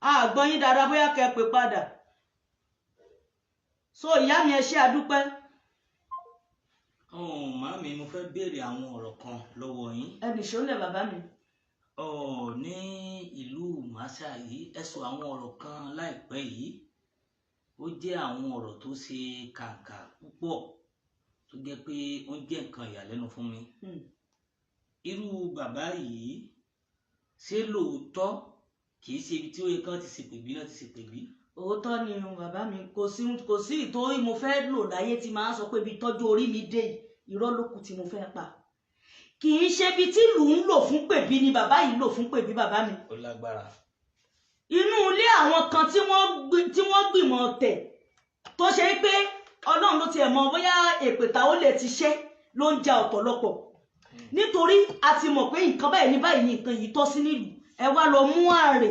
àgbọn yín dáadáa bóyá kẹ́ pè padà. So ìyá mi ẹ ṣé àdúpẹ́. Màámi mo fẹ́ béèrè àwọn ọ̀rọ̀ kan lọ́wọ́ yín. Ẹnì ṣọlẹ̀ bàbá mi. Ní ìlú Màṣá yìí ẹ sọ àwọn ọ̀rọ̀ kan láìpẹ́ yìí ó jẹ́ àwọn ọ̀rọ̀ tó ṣe kàǹkà púpọ̀ tó jẹ́ pé ó ń jẹ́ nǹkan ìyàlẹ́nu fún mi. Irú bàbá yìí ṣé lóòótọ́ kì í ṣe ibi tí ó yẹ kán ti ṣèpè bí náà ti ṣèpè bí? Òótọ́ ni bàbá mi, kò sí ìtòrí mo fẹ́ lò láyé tí máa ń sọ pé ibi tọ́jú orí mi dé irọ́ ló kù tí mo fẹ́ pa. Kì í ṣe ibi tí ìlú ń lò fún pèbí ni bàbá yìí lò fún pèbí bàbá mi. Ó lágbára. Inú ilé àwọn kan tí wọ́n gbìmọ̀ tẹ̀ tó ṣe pé Ọlọ́run ló tiẹ̀ mọ̀ bóyá èpèta ó lè ti ṣe ló ń ja ọ̀pọ̀lọpọ̀. Nítorí a ti mọ̀ pé nǹkan báyìí ní báyìí ní nǹkan yìí tọ́ sí nílùú. Ẹ wá lọ mú àrè